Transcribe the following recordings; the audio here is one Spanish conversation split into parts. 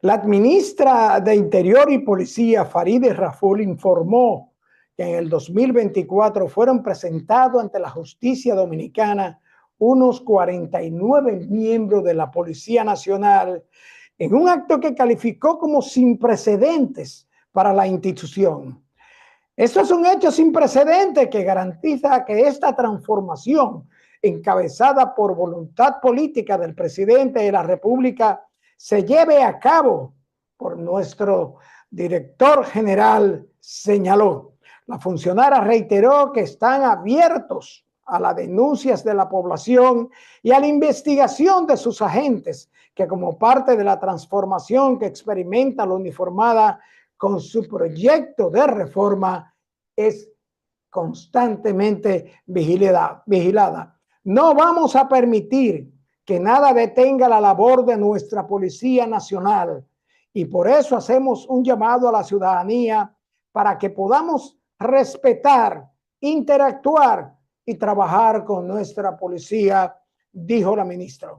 La ministra de Interior y Policía, Farideh Raful, informó que en el 2024 fueron presentados ante la justicia dominicana unos 49 miembros de la Policía Nacional en un acto que calificó como sin precedentes para la institución. Esto es un hecho sin precedentes que garantiza que esta transformación, encabezada por voluntad política del presidente de la República, se lleve a cabo por nuestro director general, señaló. La funcionaria reiteró que están abiertos a las denuncias de la población y a la investigación de sus agentes, que como parte de la transformación que experimenta la uniformada con su proyecto de reforma es constantemente vigilada. No vamos a permitir que nada detenga la labor de nuestra Policía Nacional y por eso hacemos un llamado a la ciudadanía para que podamos respetar, interactuar y trabajar con nuestra policía, dijo la ministra.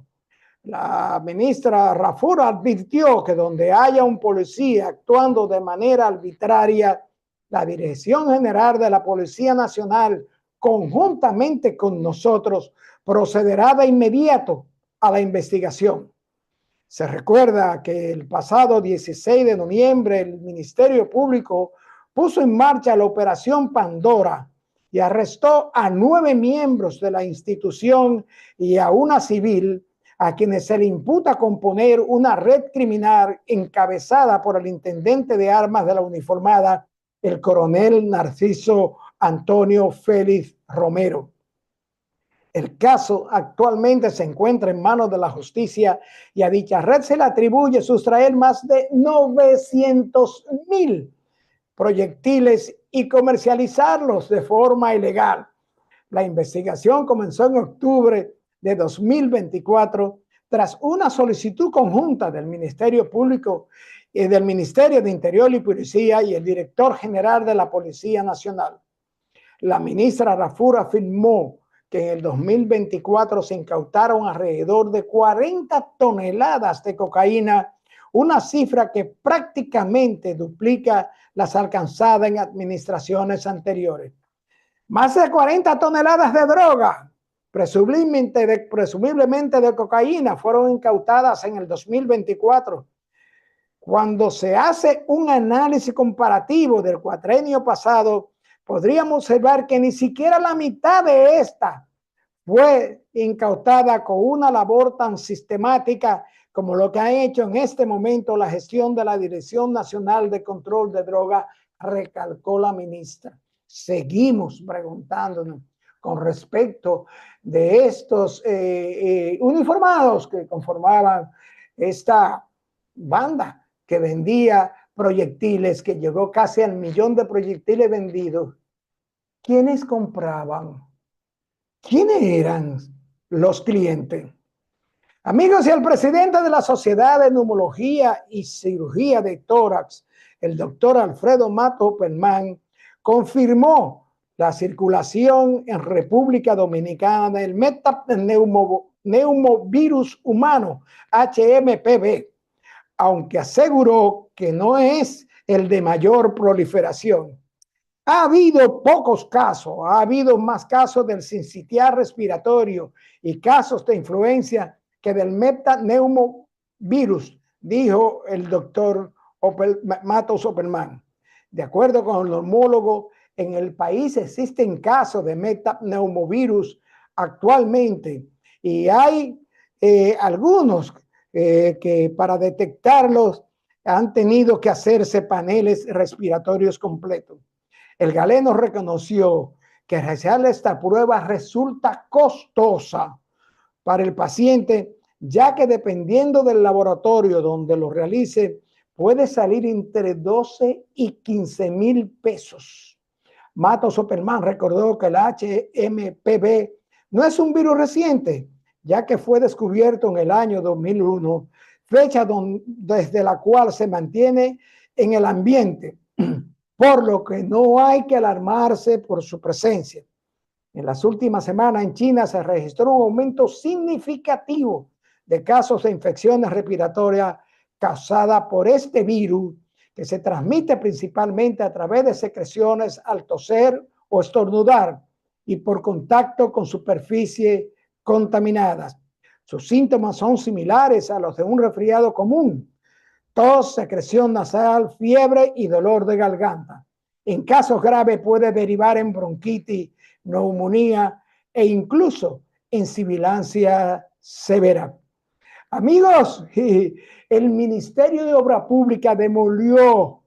La ministra Raful advirtió que donde haya un policía actuando de manera arbitraria, la Dirección General de la Policía Nacional, conjuntamente con nosotros, procederá de inmediato a la investigación. Se recuerda que el pasado 16 de noviembre el Ministerio Público puso en marcha la Operación Pandora y arrestó a 9 miembros de la institución y a una civil a quienes se le imputa componer una red criminal encabezada por el intendente de armas de la uniformada, el coronel Narciso Antonio Félix Romero. El caso actualmente se encuentra en manos de la justicia y a dicha red se le atribuye sustraer más de 900,000 proyectiles y comercializarlos de forma ilegal. La investigación comenzó en octubre de 2024 tras una solicitud conjunta del Ministerio Público y del Ministerio de Interior y Policía y el director general de la Policía Nacional. La ministra Raful afirmó que en el 2024 se incautaron alrededor de 40 toneladas de cocaína, una cifra que prácticamente duplica las alcanzadas en administraciones anteriores. Más de 40 toneladas de droga, presumiblemente de cocaína, fueron incautadas en el 2024. Cuando se hace un análisis comparativo del cuatrenio pasado, podríamos observar que ni siquiera la mitad de esta fue incautada con una labor tan sistemática como lo que ha hecho en este momento la gestión de la Dirección Nacional de Control de Drogas, recalcó la ministra. Seguimos preguntándonos con respecto de estos uniformados que conformaban esta banda que vendía proyectiles, que llegó casi al 1,000,000 de proyectiles vendidos. ¿Quiénes compraban? ¿Quiénes eran los clientes? Amigos, y el presidente de la Sociedad de Neumología y Cirugía de Tórax, el doctor Alfredo Matos Opperman, confirmó la circulación en República Dominicana del metapneumovirus humano, HMPV, aunque aseguró que no es el de mayor proliferación. Ha habido pocos casos, ha habido más casos del sincitial respiratorio y casos de influencia que del metapneumovirus, dijo el doctor Matos Opperman. De acuerdo con el neumólogo, en el país existen casos de metapneumovirus actualmente y hay algunos que para detectarlos han tenido que hacerse paneles respiratorios completos. El galeno reconoció que realizar esta prueba resulta costosa para el paciente, ya que dependiendo del laboratorio donde lo realice, puede salir entre 12 y 15,000 pesos. Matos Opperman recordó que el HMPV no es un virus reciente, ya que fue descubierto en el año 2001, fecha desde la cual se mantiene en el ambiente, por lo que no hay que alarmarse por su presencia. En las últimas semanas en China se registró un aumento significativo de casos de infecciones respiratorias causada por este virus que se transmite principalmente a través de secreciones al toser o estornudar y por contacto con superficies contaminadas. Sus síntomas son similares a los de un resfriado común: tos, secreción nasal, fiebre y dolor de garganta. En casos graves puede derivar en bronquitis, neumonía e incluso en sibilancia severa. Amigos, el Ministerio de Obras Públicas demolió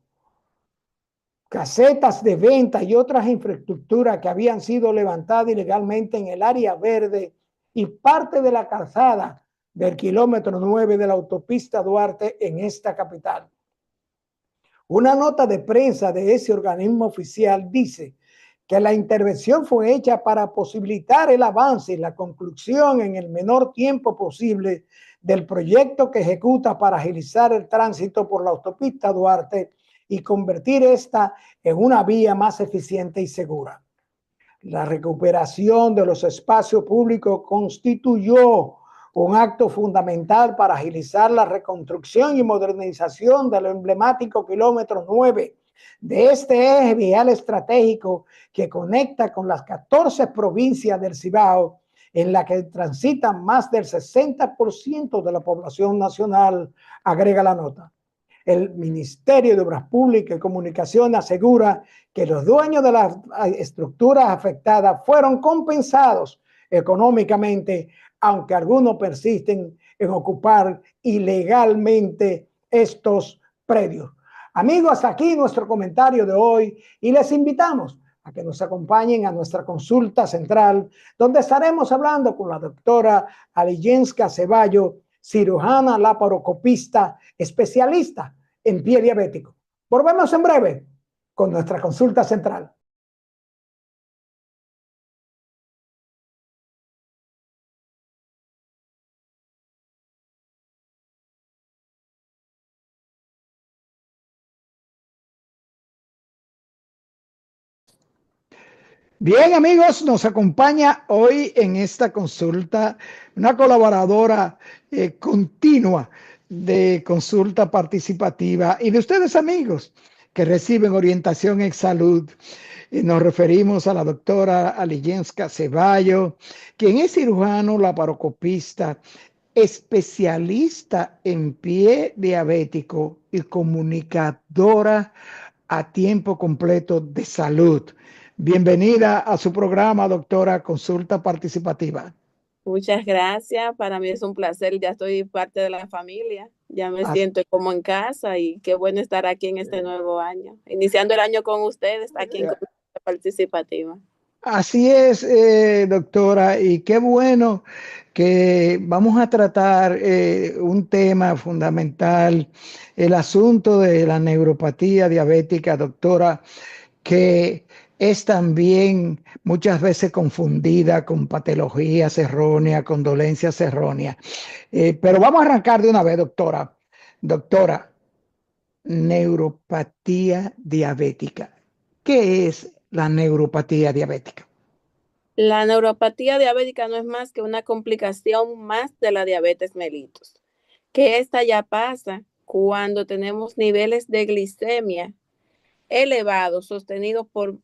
casetas de venta y otras infraestructuras que habían sido levantadas ilegalmente en el área verde y parte de la calzada del kilómetro 9 de la autopista Duarte en esta capital. Una nota de prensa de ese organismo oficial dice que la intervención fue hecha para posibilitar el avance y la conclusión en el menor tiempo posible del proyecto que ejecuta para agilizar el tránsito por la autopista Duarte y convertir esta en una vía más eficiente y segura. La recuperación de los espacios públicos constituyó un acto fundamental para agilizar la reconstrucción y modernización del emblemático kilómetro 9 de este eje vial estratégico que conecta con las 14 provincias del Cibao, en la que transitan más del 60% de la población nacional, agrega la nota. El Ministerio de Obras Públicas y Comunicaciones asegura que los dueños de las estructuras afectadas fueron compensados económicamente, aunque algunos persisten en ocupar ilegalmente estos predios. Amigos, hasta aquí nuestro comentario de hoy y les invitamos a que nos acompañen a nuestra consulta central, donde estaremos hablando con la doctora Aliyenska Ceballo, cirujana laparoscopista, especialista en pie diabético. Volvemos en breve con nuestra consulta central. Bien, amigos, nos acompaña hoy en esta consulta una colaboradora continua de consulta participativa y de ustedes, amigos, que reciben orientación en salud. Nos referimos a la doctora Aliyenska Ceballo, quien es cirujano laparoscopista, especialista en pie diabético y comunicadora a tiempo completo de salud. Bienvenida a su programa, doctora Consulta Participativa. Muchas gracias, para mí es un placer, ya estoy parte de la familia, ya me Así, siento como en casa y qué bueno estar aquí en este nuevo año, iniciando el año con ustedes aquí en Consulta Participativa. así es, doctora, y qué bueno que vamos a tratar un tema fundamental, el asunto de la neuropatía diabética, doctora, que es también muchas veces confundida con patologías erróneas, con dolencias erróneas. Pero vamos a arrancar de una vez, doctora. Doctora, neuropatía diabética. ¿Qué es la neuropatía diabética? La neuropatía diabética no es más que una complicación más de la diabetes mellitus, que esta ya pasa cuando tenemos niveles de glicemia elevados, sostenidos por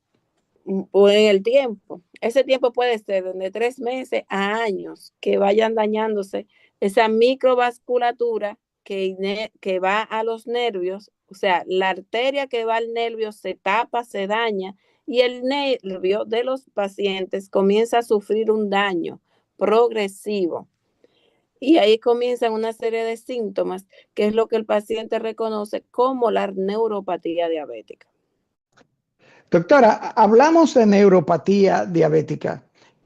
en el tiempo. Ese tiempo puede ser de 3 meses a años, que vayan dañándose esa microvasculatura que va a los nervios, o sea, la arteria que va al nervio se tapa, se daña y el nervio de los pacientes comienza a sufrir un daño progresivo. Y ahí comienzan una serie de síntomas, que es lo que el paciente reconoce como la neuropatía diabética. Doctora, hablamos de neuropatía diabética,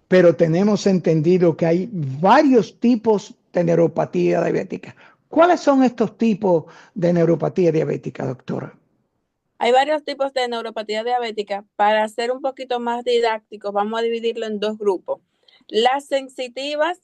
pero tenemos entendido que hay varios tipos de neuropatía diabética. ¿Cuáles son estos tipos de neuropatía diabética, doctora? Hay varios tipos de neuropatía diabética. Para ser un poquito más didácticos, vamos a dividirlo en dos grupos. Las sensitivas,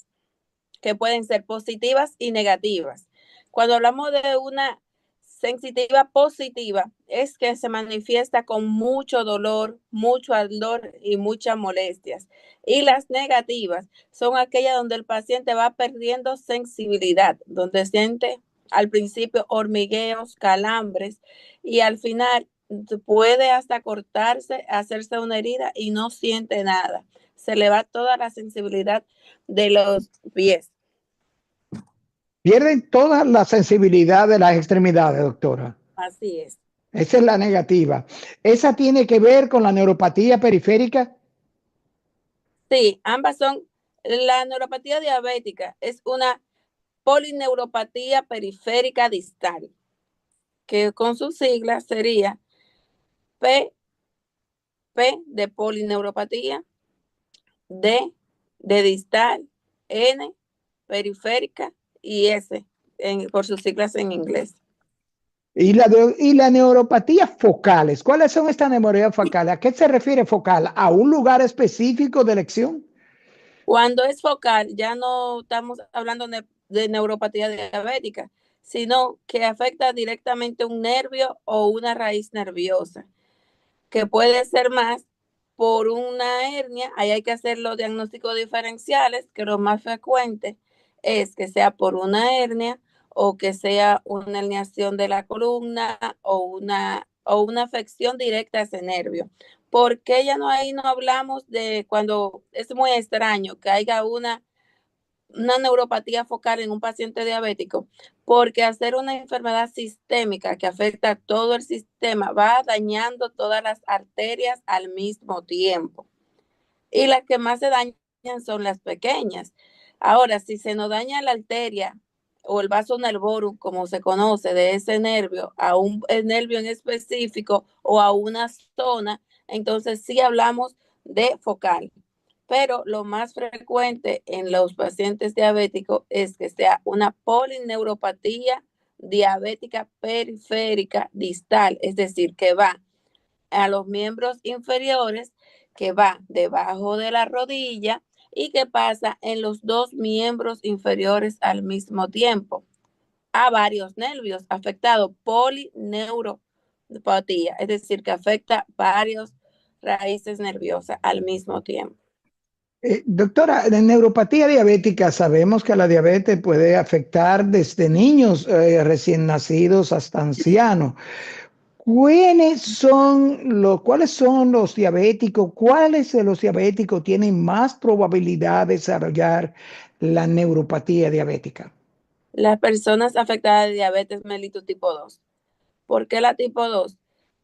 que pueden ser positivas y negativas. Cuando hablamos de una sensitiva positiva, es que se manifiesta con mucho dolor, mucho ardor y muchas molestias. Y las negativas son aquellas donde el paciente va perdiendo sensibilidad, donde siente al principio hormigueos, calambres, y al final puede hasta cortarse, hacerse una herida y no siente nada. Se le va toda la sensibilidad de los pies. Pierden toda la sensibilidad de las extremidades, doctora. Así es. Esa es la negativa. ¿Esa tiene que ver con la neuropatía periférica? Sí, ambas son. La neuropatía diabética es una polineuropatía periférica distal, que con sus siglas sería P, P de polineuropatía, D de distal, N periférica y S por sus siglas en inglés. Y la neuropatía focales. ¿Cuáles son estas neuropatías focales? ¿A qué se refiere focal? ¿A un lugar específico de elección? Cuando es focal, ya no estamos hablando de neuropatía diabética, sino que afecta directamente un nervio o una raíz nerviosa, que puede ser más por una hernia. Ahí hay que hacer los diagnósticos diferenciales, que lo más frecuente es que sea por una hernia o que sea una herniación de la columna o una afección directa a ese nervio. Porque ya no ahí no hablamos de cuando es muy extraño que haya una neuropatía focal en un paciente diabético, porque hacer una enfermedad sistémica que afecta a todo el sistema va dañando todas las arterias al mismo tiempo. Y las que más se dañan son las pequeñas. Ahora, si se nos daña la arteria o el vaso nervorum, como se conoce, de ese nervio, a un nervio en específico o a una zona, entonces sí hablamos de focal. Pero lo más frecuente en los pacientes diabéticos es que sea una polineuropatía diabética periférica distal, es decir, que va a los miembros inferiores, que va debajo de la rodilla y que pasa en los dos miembros inferiores al mismo tiempo, a varios nervios afectados, polineuropatía, es decir, que afecta varios raíces nerviosas al mismo tiempo. Doctora, en neuropatía diabética sabemos que la diabetes puede afectar desde niños recién nacidos hasta ancianos. ¿Cuáles son los diabéticos? ¿Cuáles de los diabéticos tienen más probabilidad de desarrollar la neuropatía diabética? Las personas afectadas de diabetes mellitus tipo 2. ¿Por qué la tipo 2?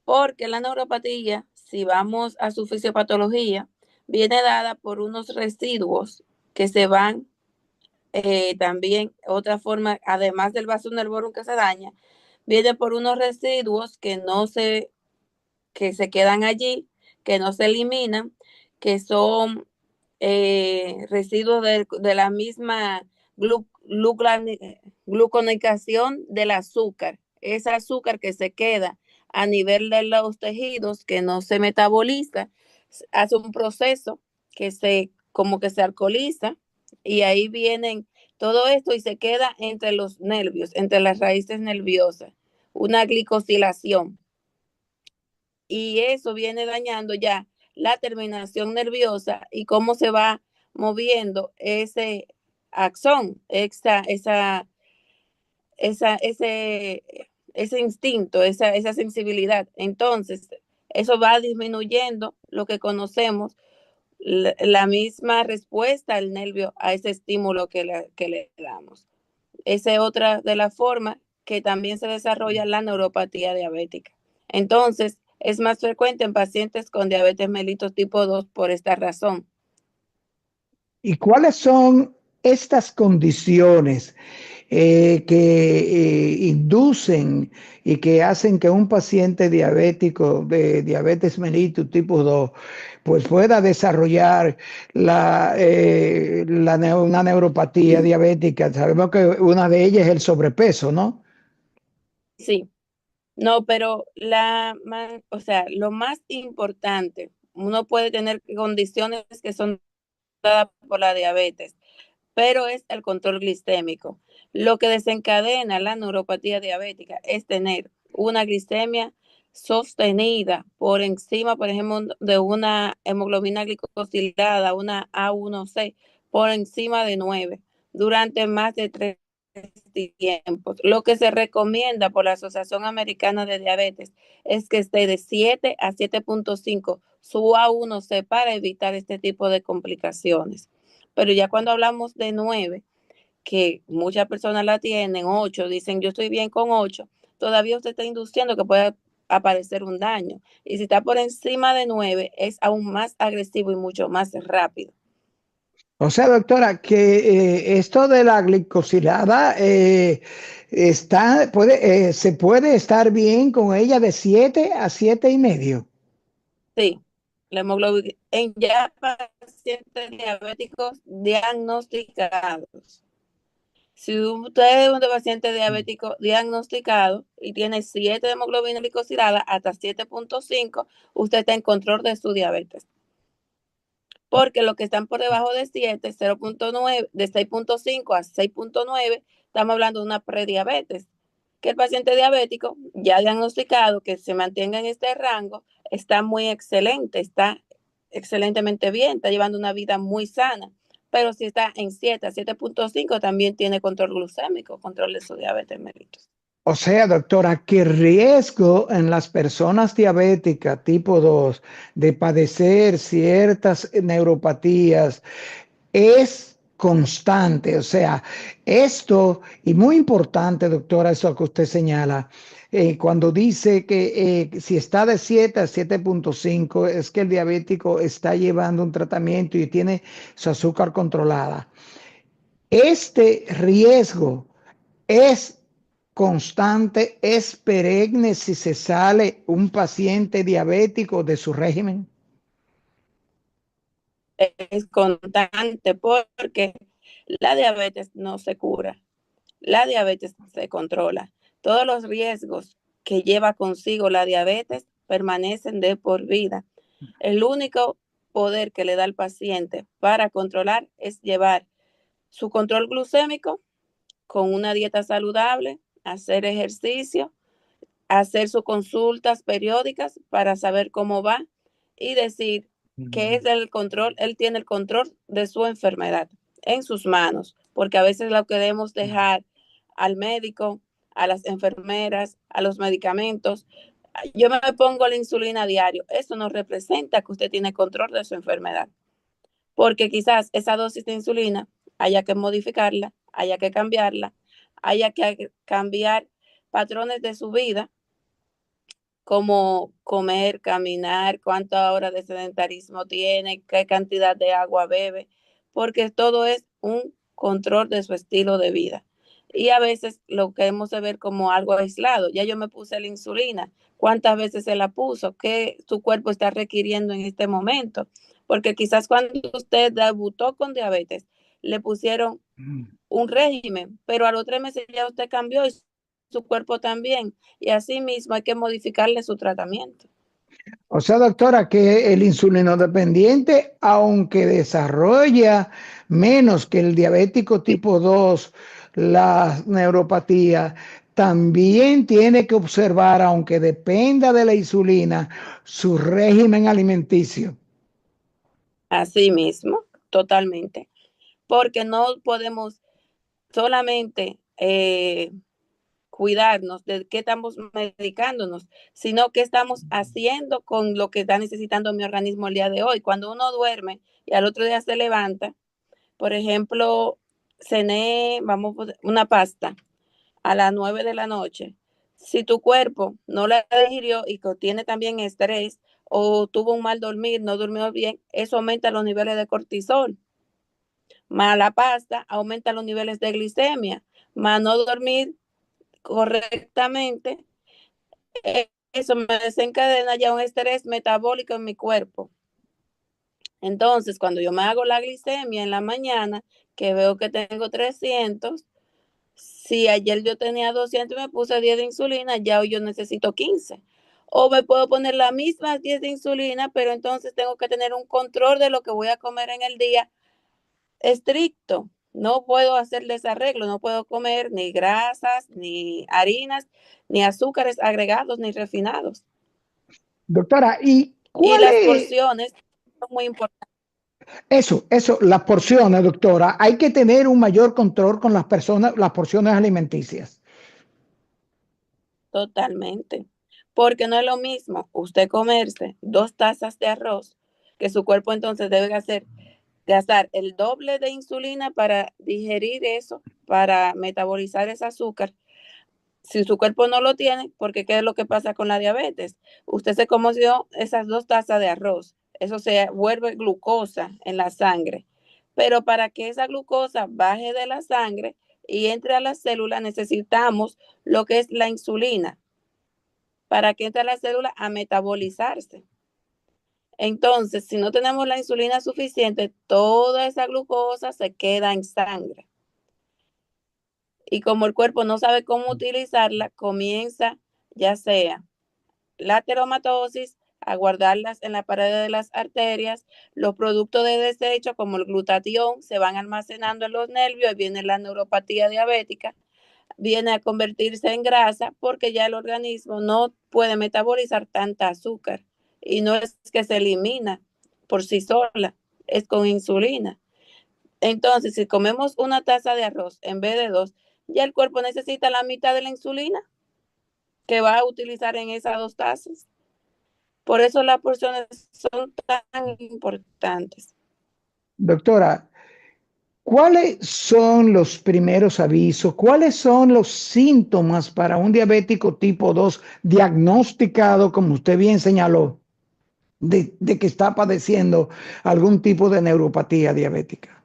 Porque la neuropatía, si vamos a su fisiopatología, viene dada por unos residuos que se van también, otra forma, además del vaso nervorum que se daña, viene por unos residuos que se quedan allí, que no se eliminan, que son residuos de la misma glu, glu, gluconicación del azúcar, ese azúcar que se queda a nivel de los tejidos, que no se metaboliza, hace un proceso que como que se alcoholiza, y ahí vienen todo esto y se queda entre los nervios, entre las raíces nerviosas, una glicosilación, y eso viene dañando ya la terminación nerviosa y cómo se va moviendo ese axón, ese, ese instinto, esa sensibilidad. Entonces, eso va disminuyendo lo que conocemos, la misma respuesta al nervio a ese estímulo que le damos. Esa es otra de las formas que también se desarrolla la neuropatía diabética. Entonces, es más frecuente en pacientes con diabetes mellitus tipo 2 por esta razón. ¿Y cuáles son estas condiciones que inducen y que hacen que un paciente diabético de diabetes mellitus tipo 2 pues pueda desarrollar una neuropatía diabética? Sabemos que una de ellas es el sobrepeso, ¿no? Sí, no, pero o sea, lo más importante, uno puede tener condiciones que son dadas por la diabetes, pero es el control glicémico. Lo que desencadena la neuropatía diabética es tener una glicemia sostenida por encima, por ejemplo, de una hemoglobina glicosilada, una A1C, por encima de 9 durante más de 3 tiempos. Lo que se recomienda por la Asociación Americana de Diabetes es que esté de 7 a 7.5 su A1C para evitar este tipo de complicaciones. Pero ya cuando hablamos de 9, que muchas personas la tienen, 8, dicen yo estoy bien con 8, todavía usted está induciendo que pueda aparecer un daño. Y si está por encima de 9, es aún más agresivo y mucho más rápido. O sea, doctora, que esto de la glicosilada se puede estar bien con ella de 7 a 7,5. Sí, la hemoglobina en ya pacientes diabéticos diagnosticados. Si usted es un paciente diabético diagnosticado y tiene 7 de hemoglobina glicosilada hasta 7.5, usted está en control de su diabetes. Porque los que están por debajo de 7, 0.9, de 6.5 a 6.9, estamos hablando de una prediabetes. Que el paciente diabético ya diagnosticado que se mantenga en este rango está muy excelente, está excelentemente bien, está llevando una vida muy sana. Pero si está en 7 a 7.5, también tiene control glucémico, control de su diabetes mellitus. O sea, doctora, ¿qué riesgo en las personas diabéticas tipo 2 de padecer ciertas neuropatías es constante? O sea, esto, y muy importante, doctora, eso que usted señala, cuando dice que si está de 7 a 7.5 es que el diabético está llevando un tratamiento y tiene su azúcar controlada. Este riesgo es constante, es perenne si se sale un paciente diabético de su régimen. Es constante porque la diabetes no se cura, la diabetes se controla. Todos los riesgos que lleva consigo la diabetes permanecen de por vida. El único poder que le da al paciente para controlar es llevar su control glucémico con una dieta saludable, hacer ejercicio, hacer sus consultas periódicas para saber cómo va y decir que es el control, él tiene el control de su enfermedad en sus manos, porque a veces lo queremos dejar al médico, a las enfermeras, a los medicamentos. Yo me pongo la insulina a diario. Eso no representa que usted tiene control de su enfermedad, porque quizás esa dosis de insulina haya que modificarla, haya que cambiarla, haya que cambiar patrones de su vida como comer, caminar, cuántas horas de sedentarismo tiene, qué cantidad de agua bebe, porque todo es un control de su estilo de vida. Y a veces lo queremos ver como algo aislado. Ya yo me puse la insulina, cuántas veces se la puso, qué su cuerpo está requiriendo en este momento, porque quizás cuando usted debutó con diabetes, le pusieron un régimen, pero a los 3 meses ya usted cambió y su cuerpo también. Y así mismo hay que modificarle su tratamiento. O sea, doctora, que el insulino dependiente, aunque desarrolla menos que el diabético tipo 2, la neuropatía, también tiene que observar, aunque dependa de la insulina, su régimen alimenticio. Así mismo, totalmente. Porque no podemos solamente cuidarnos de qué estamos medicándonos, sino qué estamos haciendo con lo que está necesitando mi organismo el día de hoy. Cuando uno duerme y al otro día se levanta, por ejemplo, cené, vamos, una pasta a las 9 de la noche. Si tu cuerpo no la digirió y tiene también estrés o tuvo un mal dormir, no durmió bien, eso aumenta los niveles de cortisol. Más la pasta aumenta los niveles de glicemia. Más no dormir correctamente, eso me desencadena ya un estrés metabólico en mi cuerpo. Entonces, cuando yo me hago la glicemia en la mañana, que veo que tengo 300, si ayer yo tenía 200 y me puse 10 de insulina, ya hoy yo necesito 15. O me puedo poner las mismas 10 de insulina, pero entonces tengo que tener un control de lo que voy a comer en el día estricto. No puedo hacer desarreglo, no puedo comer ni grasas, ni harinas, ni azúcares agregados, ni refinados. Doctora, ¿y Y cuál las es? porciones son muy importantes. Eso, las porciones, doctora. Hay que tener un mayor control con las personas, las porciones alimenticias. Totalmente. Porque no es lo mismo usted comerse 2 tazas de arroz, que su cuerpo entonces debe gastar el doble de insulina para digerir eso, para metabolizar ese azúcar. Si su cuerpo no lo tiene, porque ¿qué es lo que pasa con la diabetes? Usted se comió esas 2 tazas de arroz, eso se vuelve glucosa en la sangre. Pero para que esa glucosa baje de la sangre y entre a las células, necesitamos lo que es la insulina, para que entre a la célula a metabolizarse. Entonces, si no tenemos la insulina suficiente, toda esa glucosa se queda en sangre. Y como el cuerpo no sabe cómo utilizarla, comienza ya sea la ateromatosis, a guardarlas en la pared de las arterias, los productos de desecho como el glutatión se van almacenando en los nervios y viene la neuropatía diabética, viene a convertirse en grasa porque ya el organismo no puede metabolizar tanta azúcar y no es que se elimina por sí sola, es con insulina. Entonces, si comemos una taza de arroz en vez de dos, ya el cuerpo necesita la mitad de la insulina que va a utilizar en esas 2 tazas. Por eso las porciones son tan importantes. Doctora, ¿cuáles son los primeros avisos? ¿Cuáles son los síntomas para un diabético tipo 2 diagnosticado, como usted bien señaló, de que está padeciendo algún tipo de neuropatía diabética?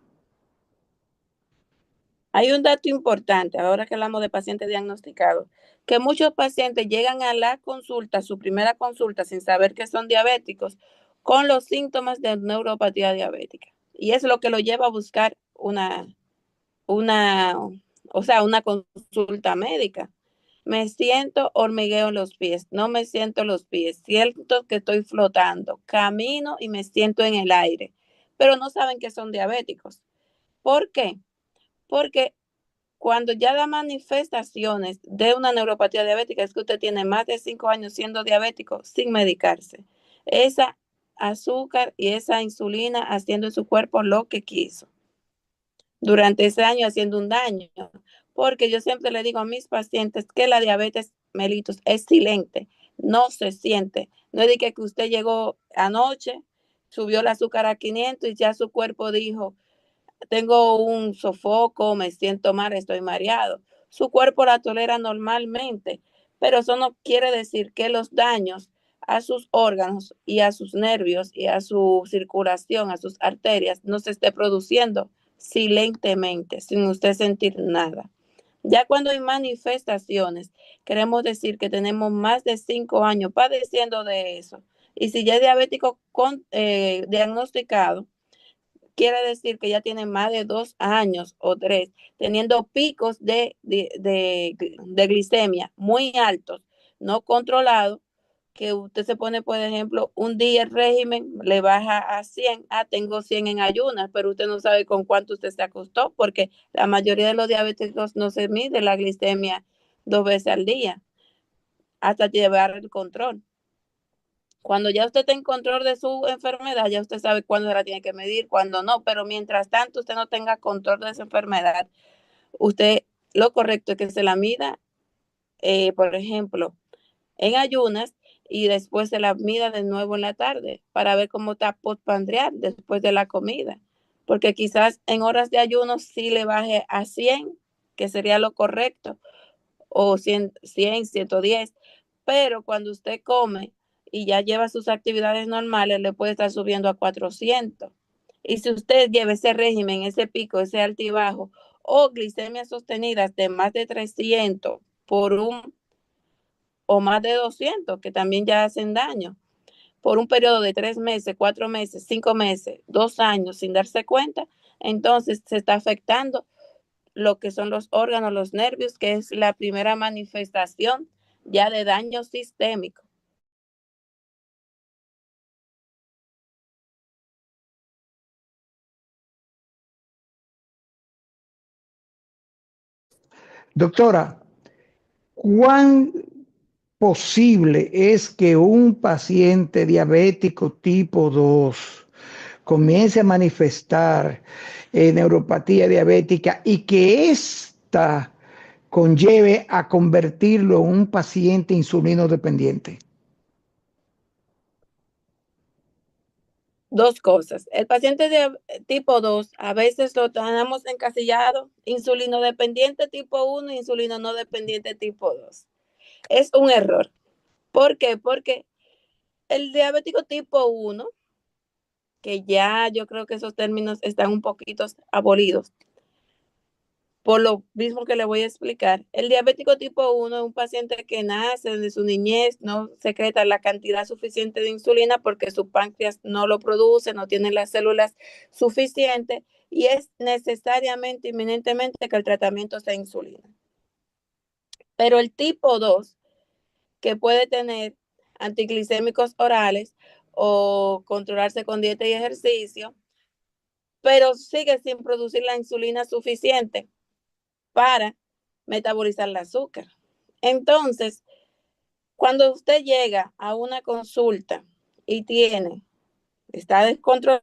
Hay un dato importante, ahora que hablamos de pacientes diagnosticados, que muchos pacientes llegan a la consulta, su primera consulta, sin saber que son diabéticos, con los síntomas de neuropatía diabética. Y es lo que lo lleva a buscar una, una consulta médica. Me siento hormigueo en los pies, no me siento los pies, siento que estoy flotando, camino y me siento en el aire, pero no saben que son diabéticos. ¿Por qué? Porque cuando ya da manifestaciones de una neuropatía diabética es que usted tiene más de 5 años siendo diabético sin medicarse. Esa azúcar y esa insulina haciendo en su cuerpo lo que quiso durante ese año haciendo un daño. Porque yo siempre le digo a mis pacientes que la diabetes mellitus es silente, no se siente. No es de que usted llegó anoche, subió el azúcar a 500 y ya su cuerpo dijo, tengo un sofoco, me siento mal, estoy mareado. Su cuerpo la tolera normalmente, pero eso no quiere decir que los daños a sus órganos y a sus nervios y a su circulación, a sus arterias, no se esté produciendo silentemente, sin usted sentir nada. Ya cuando hay manifestaciones, queremos decir que tenemos más de 5 años padeciendo de eso. Y si ya es diabético diagnosticado, quiere decir que ya tiene más de 2 años o 3 teniendo picos de glicemia muy altos, no controlados, que usted se pone, por ejemplo, un día el régimen le baja a 100, tengo 100 en ayunas, pero usted no sabe con cuánto usted se acostó, porque la mayoría de los diabéticos no se mide la glicemia 2 veces al día, hasta llevar el control. Cuando ya usted está en control de su enfermedad, ya usted sabe cuándo se la tiene que medir, cuándo no, pero mientras tanto usted no tenga control de esa enfermedad, usted lo correcto es que se la mida, por ejemplo, en ayunas y después se la mida de nuevo en la tarde para ver cómo está postpandreal después de la comida, porque quizás en horas de ayuno sí le baje a 100, que sería lo correcto, o 110, pero cuando usted come y ya lleva sus actividades normales, le puede estar subiendo a 400. Y si usted lleva ese régimen, ese pico, ese altibajo, o glicemias sostenidas de más de 300 o más de 200, que también ya hacen daño, por un periodo de 3 meses, 4 meses, 5 meses, 2 años sin darse cuenta, entonces se está afectando lo que son los órganos, los nervios, que es la primera manifestación ya de daño sistémico. Doctora, ¿cuán posible es que un paciente diabético tipo 2 comience a manifestar neuropatía diabética y que ésta conlleve a convertirlo en un paciente insulino dependiente? Dos cosas. El paciente de tipo 2 a veces lo tenemos encasillado, insulino dependiente tipo 1, insulino no dependiente tipo 2. Es un error. ¿Por qué? Porque el diabético tipo 1, que ya yo creo que esos términos están un poquito abolidos, por lo mismo que le voy a explicar. El diabético tipo 1 es un paciente que nace desde su niñez, no secreta la cantidad suficiente de insulina porque su páncreas no lo produce, no tiene las células suficientes y es necesariamente, inminentemente que el tratamiento sea insulina. Pero el tipo 2, que puede tener antiglicémicos orales o controlarse con dieta y ejercicio, pero sigue sin producir la insulina suficiente para metabolizar el azúcar. Entonces, cuando usted llega a una consulta y está descontrolado,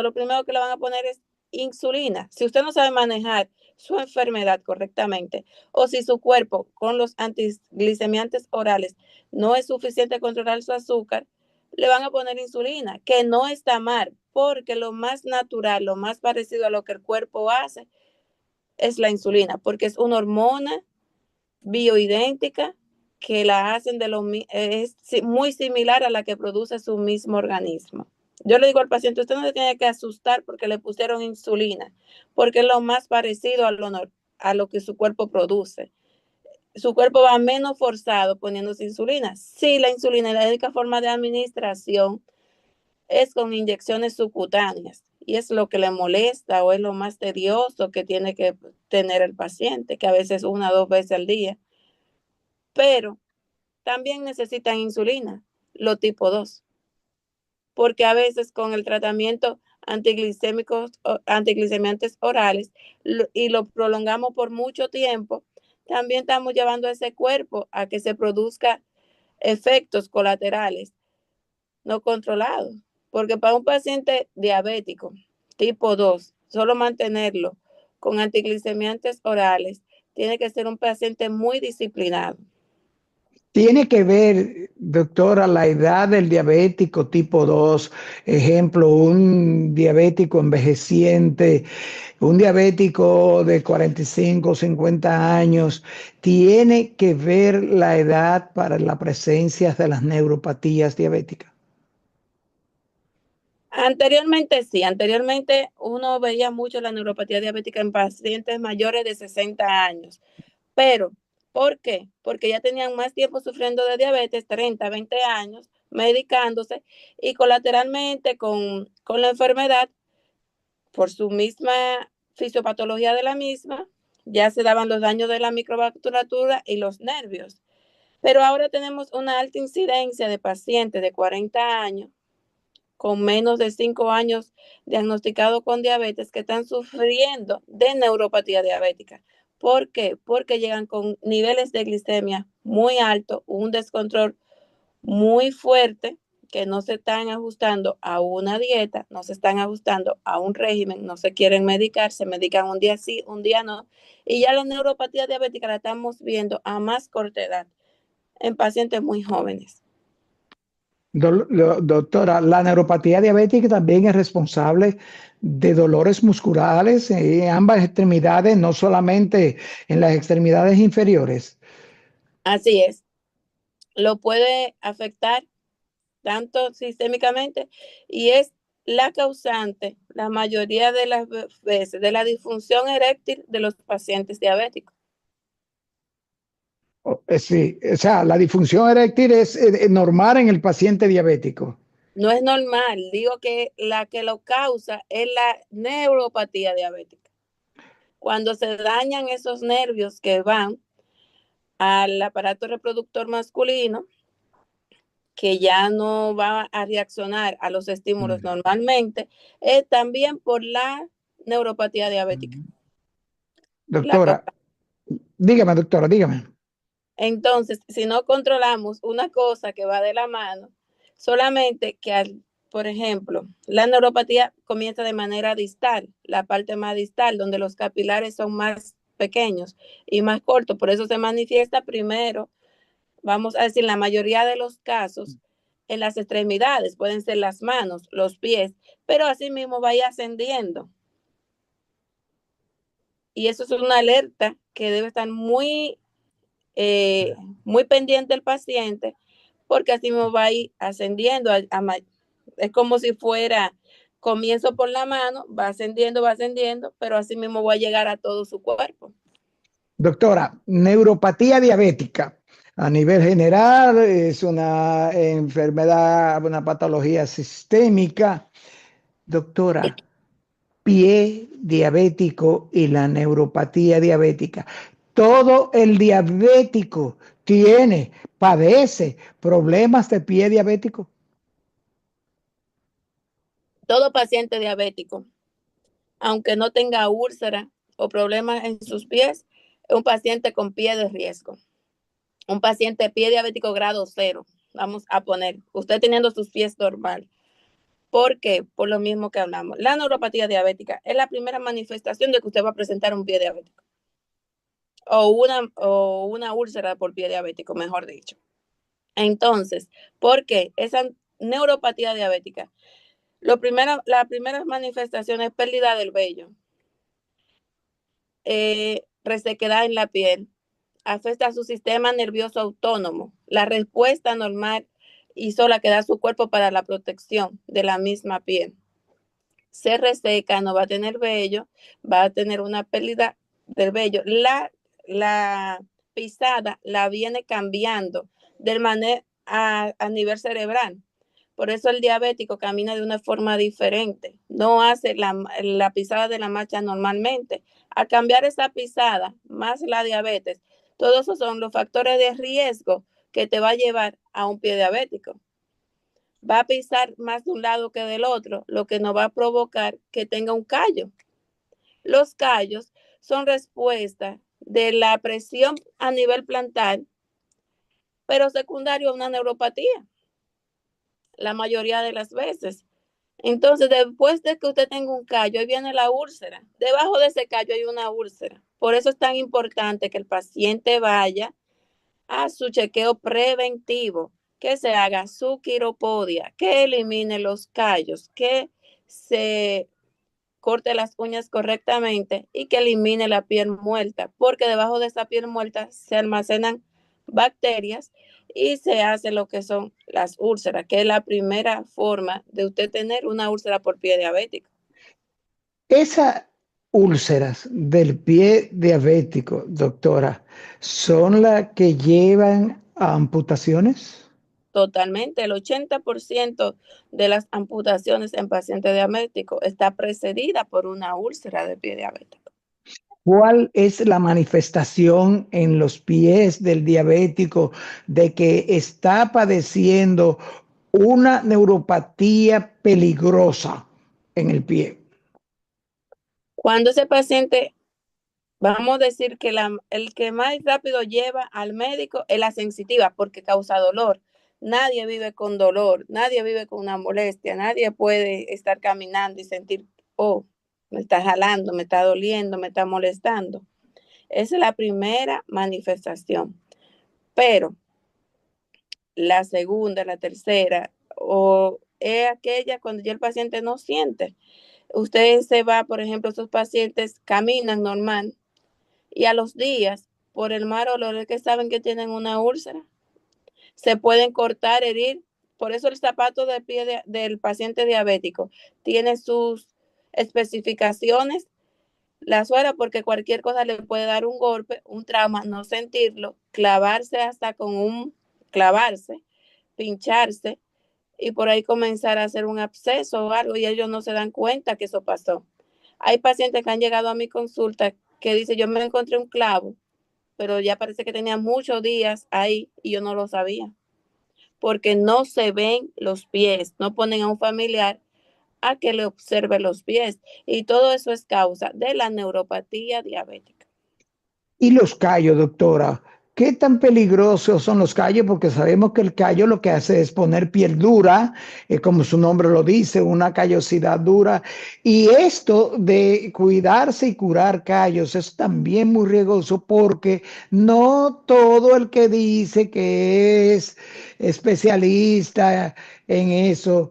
lo primero que le van a poner es insulina. Si usted no sabe manejar su enfermedad correctamente o si su cuerpo con los antiglicemiantes orales no es suficiente controlar su azúcar, le van a poner insulina, que no está mal, porque lo más natural, lo más parecido a lo que el cuerpo hace es la insulina, porque es una hormona bioidéntica que la hacen es muy similar a la que produce su mismo organismo. Yo le digo al paciente, usted no se tiene que asustar porque le pusieron insulina, porque es lo más parecido a lo que su cuerpo produce. Su cuerpo va menos forzado poniéndose insulina. Sí, la insulina, la única forma de administración es con inyecciones subcutáneas y es lo que le molesta o es lo más tedioso que tiene que tener el paciente, que a veces 1 o 2 veces al día, pero también necesitan insulina, lo tipo 2, porque a veces con el tratamiento antiglicemiantes orales y lo prolongamos por mucho tiempo, también estamos llevando a ese cuerpo a que se produzca efectos colaterales no controlados. Porque para un paciente diabético tipo 2, solo mantenerlo con antiglicemiantes orales, tiene que ser un paciente muy disciplinado. Tiene que ver, doctora, la edad del diabético tipo 2, ejemplo, un diabético envejeciente, un diabético de 45, 50 años, tiene que ver la edad para la presencia de las neuropatías diabéticas. Anteriormente sí, anteriormente uno veía mucho la neuropatía diabética en pacientes mayores de 60 años, pero ¿por qué? Porque ya tenían más tiempo sufriendo de diabetes, 30, 20 años, medicándose y colateralmente con la enfermedad, por su misma fisiopatología de la misma, ya se daban los daños de la microvasculatura y los nervios. Pero ahora tenemos una alta incidencia de pacientes de 40 años con menos de 5 años diagnosticados con diabetes que están sufriendo de neuropatía diabética. ¿Por qué? Porque llegan con niveles de glicemia muy altos, un descontrol muy fuerte, que no se están ajustando a una dieta, no se están ajustando a un régimen, no se quieren medicar, se medican un día sí, un día no. Y ya la neuropatía diabética la estamos viendo a más corta edad en pacientes muy jóvenes. Doctora, la neuropatía diabética también es responsable de dolores musculares en ambas extremidades, no solamente en las extremidades inferiores. Así es, lo puede afectar tanto sistémicamente y es la causante, la mayoría de las veces, de la disfunción eréctil de los pacientes diabéticos. Sí, o sea, la disfunción eréctil es normal en el paciente diabético. No es normal, digo que la que lo causa es la neuropatía diabética. Cuando se dañan esos nervios que van al aparato reproductor masculino, que ya no va a reaccionar a los estímulos Mm. normalmente, es también por la neuropatía diabética. La Doctora, dígame, doctora, dígame. Entonces, si no controlamos una cosa que va de la mano, solamente que al por ejemplo, la neuropatía comienza de manera distal, la parte más distal, donde los capilares son más pequeños y más cortos, por eso se manifiesta primero, vamos a decir, la mayoría de los casos en las extremidades, pueden ser las manos, los pies, pero así mismo va ascendiendo. Y eso es una alerta que debe estar muy pendiente el paciente, porque así mismo va a ir ascendiendo. Es como si fuera, comienzo por la mano, va ascendiendo, pero así mismo va a llegar a todo su cuerpo. Doctora, neuropatía diabética a nivel general es una enfermedad, una patología sistémica. Doctora, pie diabético y la neuropatía diabética. Todo el diabético padece problemas de pie diabético. Todo paciente diabético, aunque no tenga úlcera o problemas en sus pies, es un paciente con pie de riesgo. Un paciente pie diabético grado 0, vamos a poner, usted teniendo sus pies normal. ¿Por qué? Por lo mismo que hablamos. La neuropatía diabética es la primera manifestación de que usted va a presentar un pie diabético. O una úlcera por pie diabético, mejor dicho. Entonces, ¿por qué? Esa neuropatía diabética. La primera manifestación es pérdida del vello, resequedad en la piel, afecta a su sistema nervioso autónomo, la respuesta normal y sola que da su cuerpo para la protección de la misma piel. Se reseca, no va a tener vello, va a tener una pérdida del vello. La pisada la viene cambiando de manera a nivel cerebral. Por eso el diabético camina de una forma diferente. No hace la pisada de la marcha normalmente. Al cambiar esa pisada, más la diabetes, todos esos son los factores de riesgo que te va a llevar a un pie diabético. Va a pisar más de un lado que del otro, lo que nos va a provocar que tenga un callo. Los callos son respuesta de la presión a nivel plantar, pero secundario a una neuropatía, la mayoría de las veces. Entonces, después de que usted tenga un callo, ahí viene la úlcera. Debajo de ese callo hay una úlcera. Por eso es tan importante que el paciente vaya a su chequeo preventivo, que se haga su quiropodia, que elimine los callos, que se corte las uñas correctamente y que elimine la piel muerta, porque debajo de esa piel muerta se almacenan bacterias y se hace lo que son las úlceras, que es la primera forma de usted tener una úlcera por pie diabético. Esas úlceras del pie diabético, doctora, ¿son las que llevan a amputaciones? Totalmente, el 80% de las amputaciones en pacientes diabéticos está precedida por una úlcera de pie diabético. ¿Cuál es la manifestación en los pies del diabético de que está padeciendo una neuropatía peligrosa en el pie? Cuando ese paciente, vamos a decir que el que más rápido lleva al médico es la sensitiva porque causa dolor. Nadie vive con dolor, nadie vive con una molestia, nadie puede estar caminando y sentir, oh, me está jalando, me está doliendo, me está molestando. Esa es la primera manifestación. Pero la segunda, la tercera, o es aquella cuando ya el paciente no siente. Usted se va, por ejemplo, esos pacientes caminan normal y a los días, por el mal olor, es que saben que tienen una úlcera. Se pueden cortar, herir. Por eso el zapato de pie del paciente diabético tiene sus especificaciones, la suela, porque cualquier cosa le puede dar un golpe, un trauma, no sentirlo, clavarse hasta con clavarse, pincharse y por ahí comenzar a hacer un absceso o algo y ellos no se dan cuenta que eso pasó. Hay pacientes que han llegado a mi consulta que dicen, yo me encontré un clavo, pero ya parece que tenía muchos días ahí y yo no lo sabía, porque no se ven los pies, no ponen a un familiar a que le observe los pies y todo eso es causa de la neuropatía diabética. Y los callos, doctora, ¿Qué tan peligrosos son los callos? Porque sabemos que el callo lo que hace es poner piel dura, como su nombre lo dice, una callosidad dura. Y esto de cuidarse y curar callos es también muy riesgoso porque no todo el que dice que es especialista en eso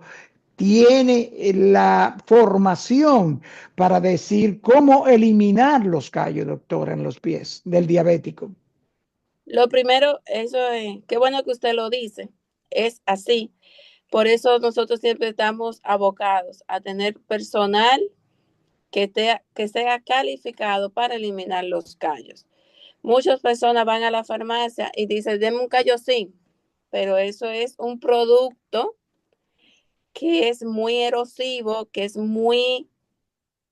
tiene la formación para decir cómo eliminar los callos, doctora, en los pies del diabético. Lo primero, eso es, qué bueno que usted lo dice, es así. Por eso nosotros siempre estamos abocados a tener personal que sea calificado para eliminar los callos. Muchas personas van a la farmacia y dicen, deme un callo sí, pero eso es un producto que es muy erosivo, que es muy,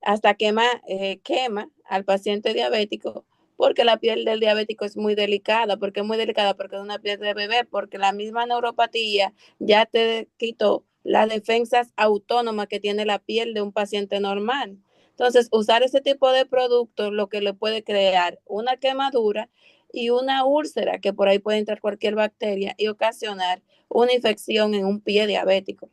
hasta quema al paciente diabético, porque la piel del diabético es muy delicada. ¿Porque es muy delicada? Porque es una piel de bebé, porque la misma neuropatía ya te quitó las defensas autónomas que tiene la piel de un paciente normal. Entonces, usar ese tipo de productos lo que le puede crear una quemadura y una úlcera, que por ahí puede entrar cualquier bacteria y ocasionar una infección en un pie diabético.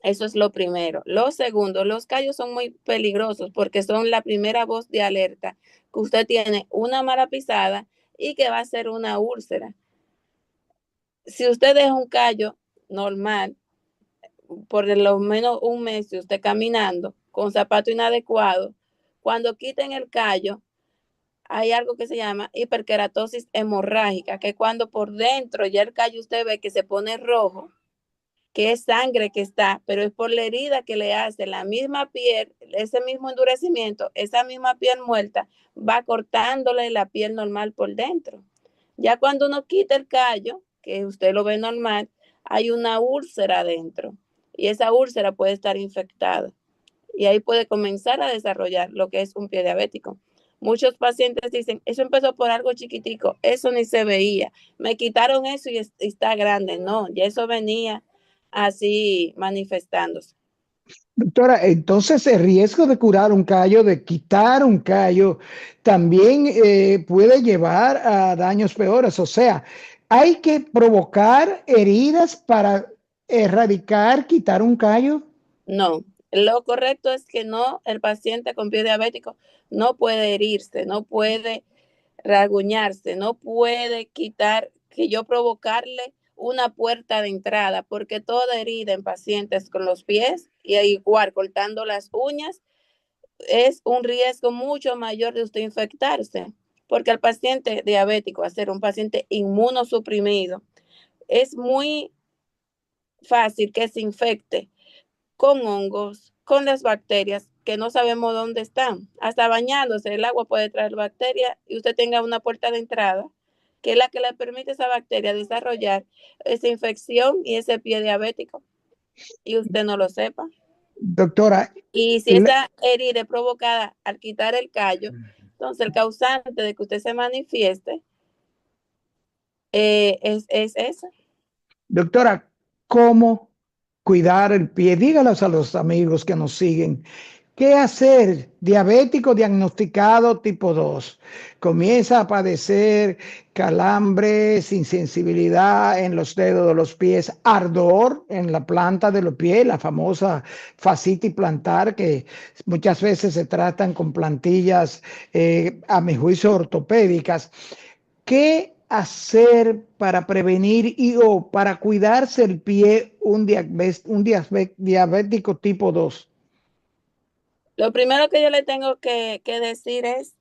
Eso es lo primero. Lo segundo, los callos son muy peligrosos porque son la primera voz de alerta que usted tiene una mala pisada y que va a ser una úlcera. Si usted deja un callo normal por lo menos un mes, y usted caminando con zapato inadecuado, cuando quiten el callo, hay algo que se llama hiperkeratosis hemorrágica, que cuando por dentro ya el callo usted ve que se pone rojo, que es sangre que está, pero es por la herida que le hace la misma piel, ese mismo endurecimiento, esa misma piel muerta, va cortándole la piel normal por dentro. Ya cuando uno quita el callo, que usted lo ve normal, hay una úlcera adentro y esa úlcera puede estar infectada y ahí puede comenzar a desarrollar lo que es un pie diabético. Muchos pacientes dicen, eso empezó por algo chiquitico, eso ni se veía, me quitaron eso y está grande. No, ya eso venía así manifestándose. Doctora, entonces el riesgo de curar un callo, de quitar un callo, también puede llevar a daños peores. O sea, hay que provocar heridas para erradicar, quitar un callo. No, lo correcto es que no, el paciente con pie diabético no puede herirse, no puede rasguñarse, no puede quitar, que yo provocarle una puerta de entrada, porque toda herida en pacientes con los pies y igual cortando las uñas es un riesgo mucho mayor de usted infectarse, porque el paciente diabético, al ser un paciente inmunosuprimido, es muy fácil que se infecte con hongos, con las bacterias que no sabemos dónde están. Hasta bañándose, el agua puede traer bacterias y usted tenga una puerta de entrada, que es la que le permite a esa bacteria desarrollar esa infección y ese pie diabético, y usted no lo sepa. Doctora, Y si le- esa herida es provocada al quitar el callo, entonces el causante de que usted se manifieste es esa. doctora, ¿cómo cuidar el pie? Dígalos a los amigos que nos siguen. ¿Qué hacer? Diabético diagnosticado tipo 2. Comienza a padecer calambres, insensibilidad en los dedos de los pies, ardor en la planta de los pies, la famosa fascitis plantar, que muchas veces se tratan con plantillas, a mi juicio, ortopédicas. ¿Qué hacer para prevenir y o para cuidarse el pie un diabético tipo 2? Lo primero que yo le tengo que decir es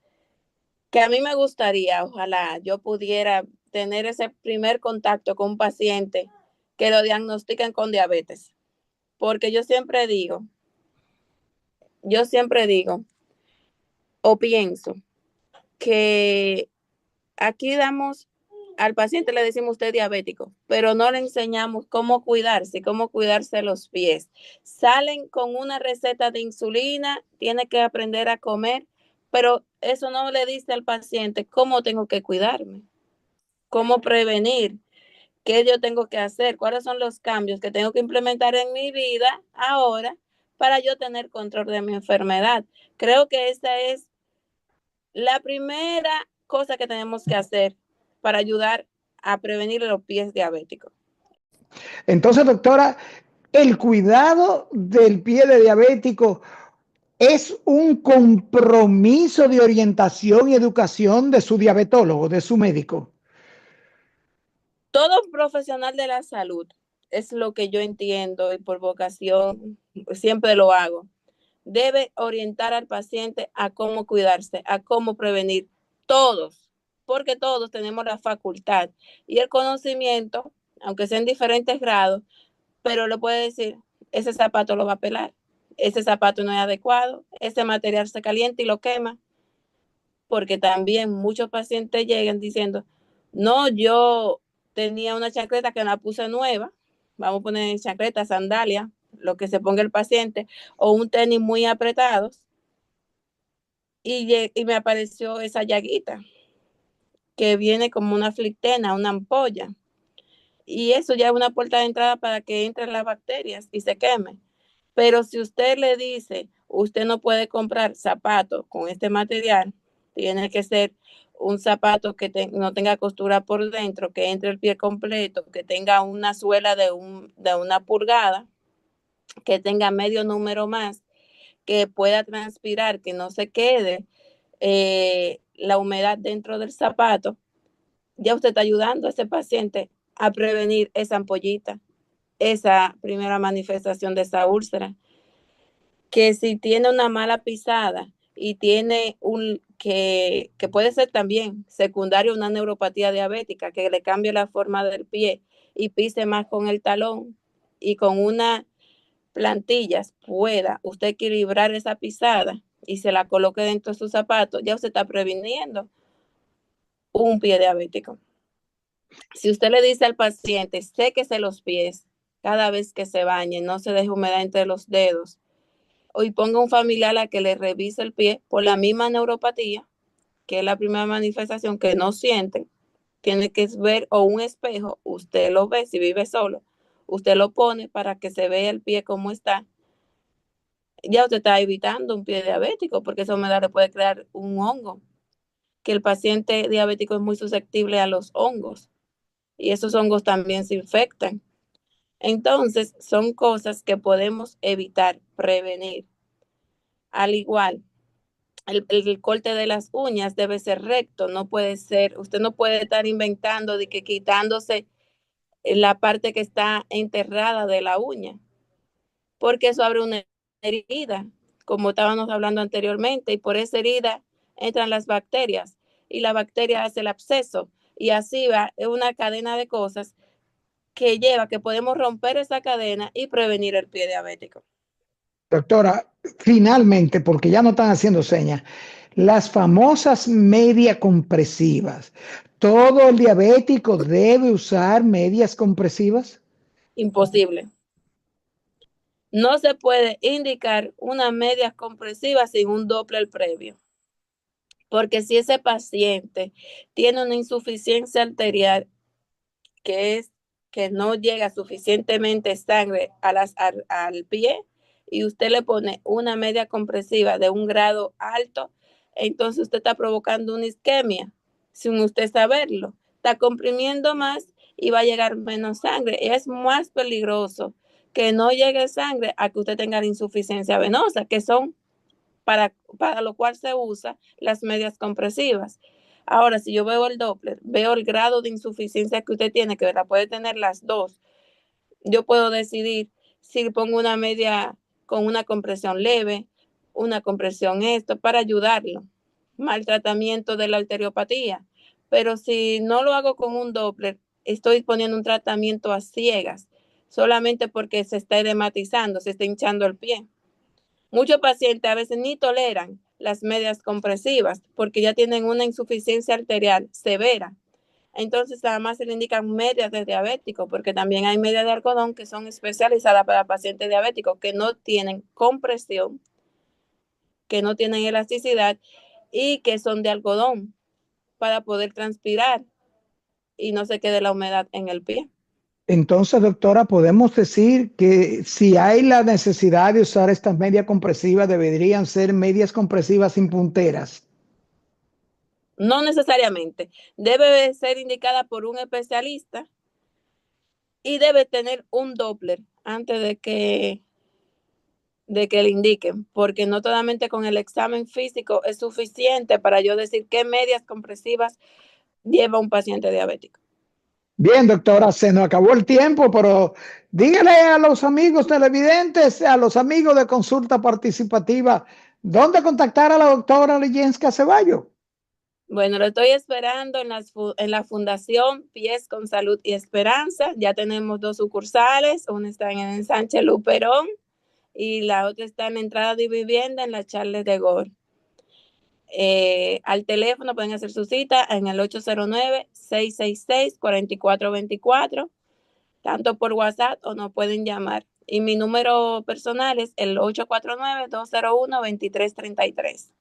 que a mí me gustaría, ojalá yo pudiera tener ese primer contacto con un paciente que lo diagnostiquen con diabetes, porque yo siempre digo o pienso que aquí damos al paciente, le decimos usted diabético, pero no le enseñamos cómo cuidarse los pies. Salen con una receta de insulina, tiene que aprender a comer, pero eso no le dice al paciente cómo tengo que cuidarme, cómo prevenir, qué yo tengo que hacer, cuáles son los cambios que tengo que implementar en mi vida ahora para yo tener control de mi enfermedad. Creo que esa es la primera cosa que tenemos que hacer, para ayudar a prevenir los pies diabéticos. Entonces, doctora, el cuidado del pie de diabético es un compromiso de orientación y educación de su diabetólogo, de su médico. Todo profesional de la salud, es lo que yo entiendo y por vocación siempre lo hago, debe orientar al paciente a cómo cuidarse, a cómo prevenir. Todos, porque todos tenemos la facultad y el conocimiento, aunque sea en diferentes grados, pero le puede decir, ese zapato lo va a pelar, ese zapato no es adecuado, ese material se calienta y lo quema, porque también muchos pacientes llegan diciendo, no, yo tenía una chancleta que la puse nueva, vamos a poner chancleta, sandalia, lo que se ponga el paciente, o un tenis muy apretados, y me apareció esa llaguita, que viene como una flictena, una ampolla, y eso ya es una puerta de entrada para que entren las bacterias y se queme. Pero si usted le dice, usted no puede comprar zapatos con este material, tiene que ser un zapato que no tenga costura por dentro, que entre el pie completo, que tenga una suela de una pulgada, que tenga medio número más, que pueda transpirar, que no se quede la humedad dentro del zapato. Ya usted está ayudando a ese paciente a prevenir esa ampollita, esa primera manifestación de esa úlcera. Que si tiene una mala pisada y tiene que puede ser también secundario una neuropatía diabética, que le cambie la forma del pie y pise más con el talón y con unas plantillas pueda usted equilibrar esa pisada y se la coloque dentro de su zapato, ya usted está previniendo un pie diabético. Si usted le dice al paciente, séquese los pies cada vez que se bañe, no se deje humedad entre los dedos, y ponga un familiar a que le revise el pie por la misma neuropatía, que es la primera manifestación que no sienten, tiene que ver o un espejo, usted lo ve, si vive solo, usted lo pone para que se vea el pie como está. Ya usted está evitando un pie diabético porque esa humedad le puede crear un hongo, que el paciente diabético es muy susceptible a los hongos y esos hongos también se infectan. Entonces, son cosas que podemos evitar, prevenir. Al igual, el corte de las uñas debe ser recto, no puede ser, usted no puede estar inventando de que quitándose la parte que está enterrada de la uña, porque eso abre una herida, como estábamos hablando anteriormente, y por esa herida entran las bacterias, y la bacteria hace el absceso, y así va, es una cadena de cosas que lleva que podemos romper esa cadena y prevenir el pie diabético. Doctora, finalmente, porque ya no están haciendo señas, las famosas medias compresivas. ¿Todo el diabético debe usar medias compresivas? Imposible. No se puede indicar una media compresiva sin un Doppler previo, porque si ese paciente tiene una insuficiencia arterial, que es que no llega suficientemente sangre al pie, y usted le pone una media compresiva de un grado alto, entonces usted está provocando una isquemia sin usted saberlo. Está comprimiendo más y va a llegar menos sangre. Es más peligroso que no llegue sangre a que usted tenga la insuficiencia venosa, que son para lo cual se usa las medias compresivas. Ahora, si yo veo el Doppler, veo el grado de insuficiencia que usted tiene, que la puede tener las dos, yo puedo decidir si pongo una media con una compresión leve, una compresión esto, para ayudarlo. Mal tratamiento de la arteriopatía. Pero si no lo hago con un Doppler, estoy poniendo un tratamiento a ciegas, solamente porque se está edematizando, se está hinchando el pie. Muchos pacientes a veces ni toleran las medias compresivas porque ya tienen una insuficiencia arterial severa. Entonces, además se le indican medias de diabético, porque también hay medias de algodón que son especializadas para pacientes diabéticos que no tienen compresión, que no tienen elasticidad y que son de algodón para poder transpirar y no se quede la humedad en el pie. Entonces, doctora, podemos decir que si hay la necesidad de usar estas medias compresivas, deberían ser medias compresivas sin punteras. No necesariamente. Debe ser indicada por un especialista y debe tener un Doppler antes de que le indiquen, porque no solamente con el examen físico es suficiente para yo decir qué medias compresivas lleva un paciente diabético. Bien, doctora, se nos acabó el tiempo, pero dígale a los amigos televidentes, a los amigos de Consulta Participativa, ¿dónde contactar a la doctora Lijenska Ceballos? Bueno, lo estoy esperando en la Fundación Pies con Salud y Esperanza. Ya tenemos 2 sucursales, una está en Sánchez Luperón y la otra está en la entrada de vivienda en la Charles de Gaulle. Al teléfono pueden hacer su cita en el 809-666-4424, tanto por WhatsApp o nos pueden llamar. Y mi número personal es el 849-201-2333.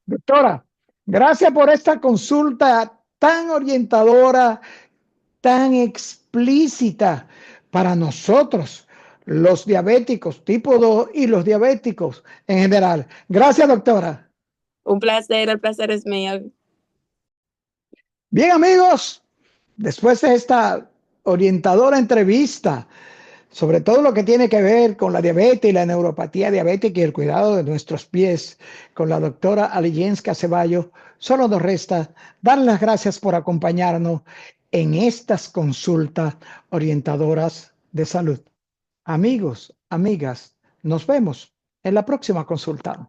Doctora, gracias por esta consulta tan orientadora, tan explícita para nosotros, los diabéticos tipo 2 y los diabéticos en general. Gracias, doctora. Un placer, el placer es mío. Bien, amigos, después de esta orientadora entrevista sobre todo lo que tiene que ver con la diabetes y la neuropatía diabética y el cuidado de nuestros pies con la doctora Aliyenska Ceballos, solo nos resta dar las gracias por acompañarnos en estas consultas orientadoras de salud. Amigos, amigas, nos vemos en la próxima consulta.